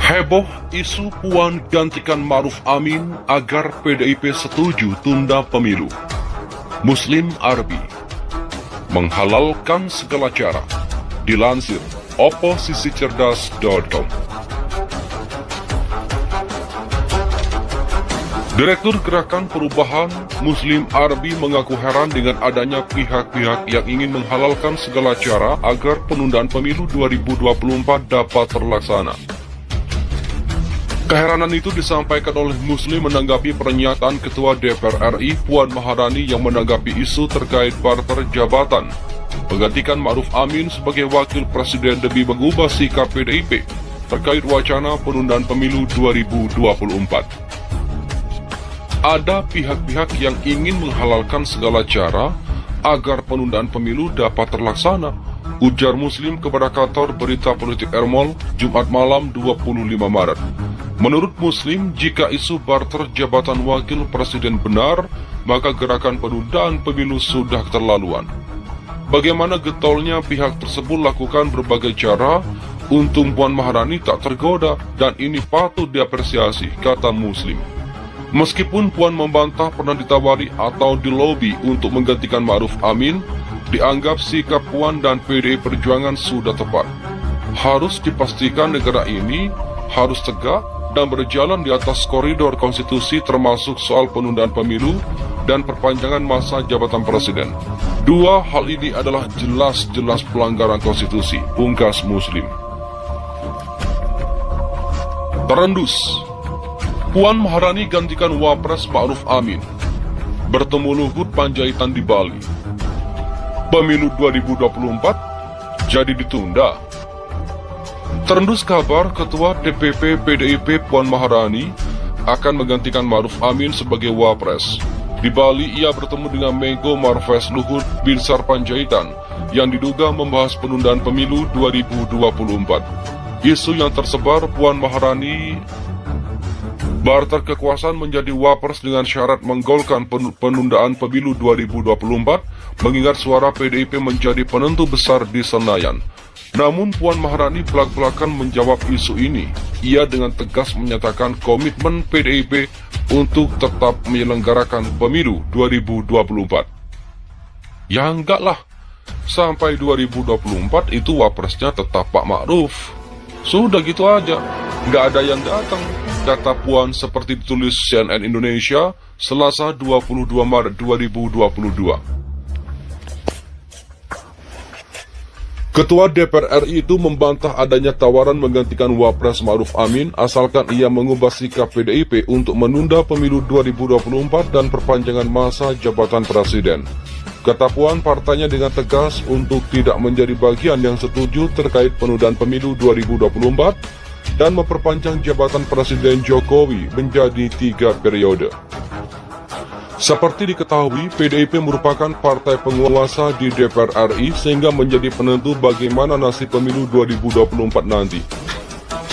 Heboh isu Puan gantikan Ma'ruf Amin agar PDIP setuju tunda pemilu. Muslim Arbi menghalalkan segala cara. Dilansir oposisicerdas.com. Direktur Gerakan Perubahan Muslim Arbi mengaku heran dengan adanya pihak-pihak yang ingin menghalalkan segala cara agar penundaan pemilu 2024 dapat terlaksana. Keheranan itu disampaikan oleh Muslim menanggapi pernyataan Ketua DPR RI Puan Maharani yang menanggapi isu terkait barter jabatan menggantikan Ma'ruf Amin sebagai Wakil Presiden demi mengubah sikap PDIP terkait wacana penundaan pemilu 2024. Ada pihak-pihak yang ingin menghalalkan segala cara agar penundaan pemilu dapat terlaksana, ujar Muslim kepada kantor Berita Politik Ermol, Jumat malam 25 Maret. Menurut Muslim, jika isu barter jabatan wakil presiden benar, maka gerakan penundaan pemilu sudah keterlaluan. Bagaimana getolnya pihak tersebut lakukan berbagai cara, untung Puan Maharani tak tergoda dan ini patut diapresiasi, kata Muslim. Meskipun Puan membantah pernah ditawari atau dilobi untuk menggantikan Ma'ruf Amin, dianggap sikap Puan dan PDI Perjuangan sudah tepat. Harus dipastikan negara ini harus tegak dan berjalan di atas koridor konstitusi termasuk soal penundaan pemilu dan perpanjangan masa jabatan presiden. Dua hal ini adalah jelas-jelas pelanggaran konstitusi, pungkas Muslim. Terendus, Puan Maharani gantikan Wapres Ma'ruf Amin, bertemu Luhut Panjaitan di Bali. Pemilu 2024 jadi ditunda. Terendus kabar Ketua DPP PDIP Puan Maharani akan menggantikan Ma'ruf Amin sebagai Wapres. Di Bali ia bertemu dengan Menko Marves Luhut Binsar Panjaitan yang diduga membahas penundaan pemilu 2024. Isu yang tersebar Puan Maharani barter kekuasaan menjadi Wapres dengan syarat menggolkan penundaan pemilu 2024 mengingat suara PDIP menjadi penentu besar di Senayan. Namun Puan Maharani belak-belakan menjawab isu ini. Ia dengan tegas menyatakan komitmen PDIP untuk tetap menyelenggarakan pemilu 2024. Ya enggak lah, sampai 2024 itu Wapresnya tetap Pak Ma'ruf. Sudah gitu aja, nggak ada yang datang, kata Puan seperti ditulis CNN Indonesia Selasa 22 Maret 2022. Ketua DPR RI itu membantah adanya tawaran menggantikan Wapres Ma'ruf Amin asalkan ia mengubah sikap PDIP untuk menunda pemilu 2024 dan perpanjangan masa jabatan presiden. Kata Puan, partainya dengan tegas untuk tidak menjadi bagian yang setuju terkait penundaan pemilu 2024 dan memperpanjang jabatan Presiden Jokowi menjadi 3 periode. Seperti diketahui, PDIP merupakan partai penguasa di DPR RI sehingga menjadi penentu bagaimana nasib pemilu 2024 nanti.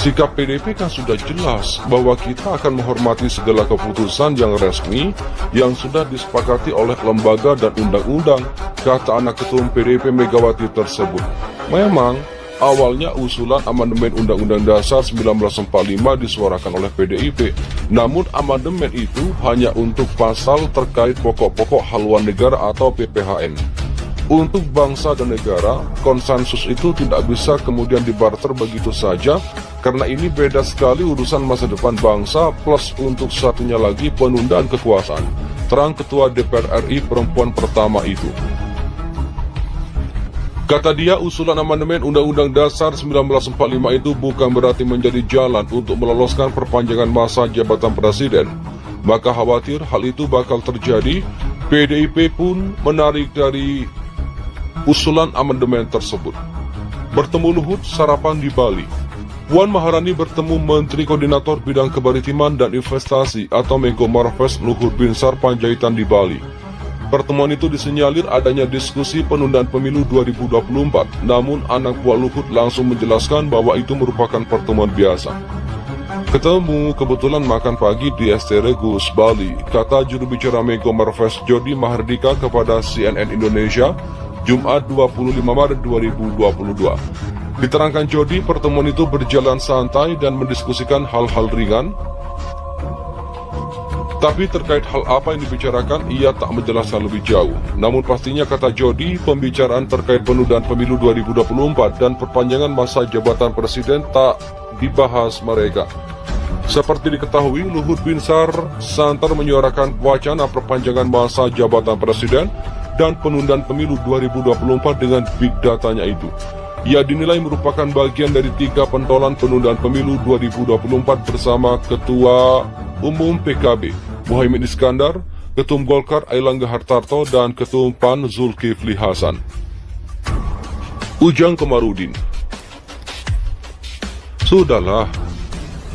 Sikap PDIP kan sudah jelas bahwa kita akan menghormati segala keputusan yang resmi yang sudah disepakati oleh lembaga dan undang-undang, kata anak ketum PDIP Megawati tersebut. Memang, awalnya usulan amandemen Undang-Undang Dasar 1945 disuarakan oleh PDIP, namun amandemen itu hanya untuk pasal terkait pokok-pokok haluan negara atau PPHN. Untuk bangsa dan negara, konsensus itu tidak bisa kemudian dibarter begitu saja, karena ini beda sekali urusan masa depan bangsa plus untuk satunya lagi penundaan kekuasaan, terang Ketua DPR RI perempuan pertama itu. Kata dia, usulan amandemen Undang-Undang Dasar 1945 itu bukan berarti menjadi jalan untuk meloloskan perpanjangan masa jabatan presiden. Maka khawatir hal itu bakal terjadi, PDIP pun menarik dari usulan amandemen tersebut. Bertemu Luhut sarapan di Bali. Puan Maharani bertemu Menteri Koordinator Bidang Kemaritiman dan Investasi atau Menko Marves Luhut Binsar Panjaitan di Bali. Pertemuan itu disinyalir adanya diskusi penundaan pemilu 2024, namun anak buah Luhut langsung menjelaskan bahwa itu merupakan pertemuan biasa. Ketemu kebetulan makan pagi di STR Gus Bali, kata juru bicara Menko Marves Jody Mahardika kepada CNN Indonesia Jumat 25 Maret 2022. Diterangkan Jody, pertemuan itu berjalan santai dan mendiskusikan hal-hal ringan. Tapi terkait hal apa yang dibicarakan, ia tak menjelaskan lebih jauh. Namun pastinya, kata Jody, pembicaraan terkait penundaan pemilu 2024 dan perpanjangan masa jabatan presiden tak dibahas mereka. Seperti diketahui, Luhut Binsar santer menyuarakan wacana perpanjangan masa jabatan presiden dan penundaan pemilu 2024 dengan big datanya itu. Ia dinilai merupakan bagian dari 3 pentolan penundaan pemilu 2024 bersama Ketua Umum PKB Muhaimin Iskandar, Ketum Golkar Airlangga Hartarto, dan Ketum PAN Zulkifli Hasan. Ujang Komarudin, sudahlah,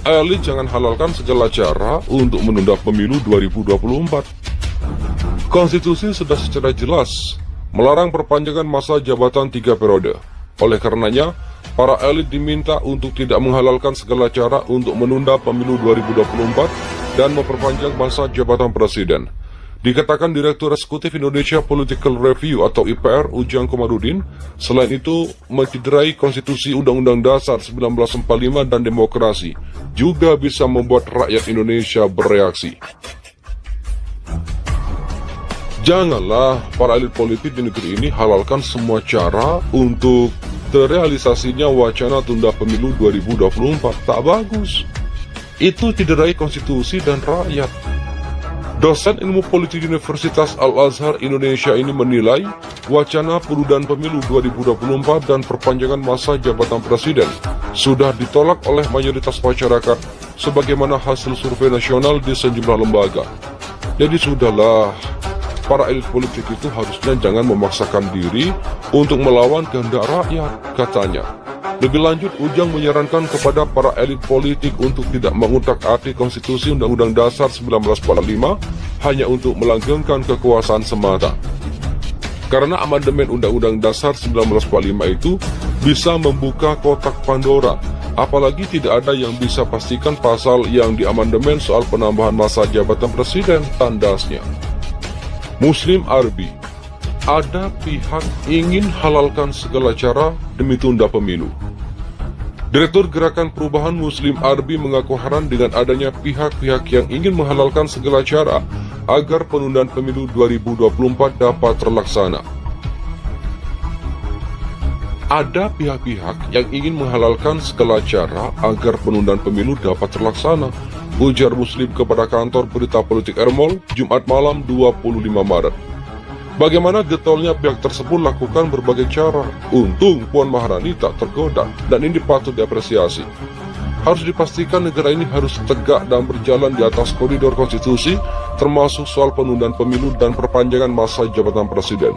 elit jangan halalkan segala cara untuk menunda pemilu 2024. Konstitusi sudah secara jelas melarang perpanjangan masa jabatan 3 periode. Oleh karenanya, para elit diminta untuk tidak menghalalkan segala cara untuk menunda pemilu 2024 dan memperpanjang masa jabatan presiden. Dikatakan Direktur Eksekutif Indonesia Political Review atau IPR Ujang Komarudin, selain itu mencederai konstitusi Undang-Undang Dasar 1945 dan demokrasi, juga bisa membuat rakyat Indonesia bereaksi. Janganlah para elit politik di negeri ini halalkan semua cara untuk terrealisasinya wacana tunda pemilu 2024. Tak bagus. Itu cederai konstitusi dan rakyat. Dosen ilmu politik Universitas Al-Azhar Indonesia ini menilai wacana penundaan pemilu 2024 dan perpanjangan masa jabatan presiden sudah ditolak oleh mayoritas masyarakat sebagaimana hasil survei nasional di sejumlah lembaga. Jadi sudahlah, para elit politik itu harusnya jangan memaksakan diri untuk melawan kehendak rakyat, katanya. Lebih lanjut, Ujang menyarankan kepada para elit politik untuk tidak mengutak-atik konstitusi Undang-Undang Dasar 1945 hanya untuk melanggengkan kekuasaan semata. Karena amandemen Undang-Undang Dasar 1945 itu bisa membuka kotak Pandora, apalagi tidak ada yang bisa pastikan pasal yang diamandemen soal penambahan masa jabatan presiden, tandasnya. Muslim Arbi, ada pihak ingin halalkan segala cara demi tunda pemilu. Direktur Gerakan Perubahan Muslim Arbi mengaku heran dengan adanya pihak-pihak yang ingin menghalalkan segala cara agar penundaan pemilu 2024 dapat terlaksana. Ada pihak-pihak yang ingin menghalalkan segala cara agar penundaan pemilu dapat terlaksana, ujar Muslim kepada kantor berita politik Ermol, Jumat malam 25 Maret. Bagaimana getolnya pihak tersebut lakukan berbagai cara. Untung Puan Maharani tak tergoda, dan ini patut diapresiasi. Harus dipastikan negara ini harus tegak dan berjalan di atas koridor konstitusi, termasuk soal penundaan pemilu dan perpanjangan masa jabatan presiden.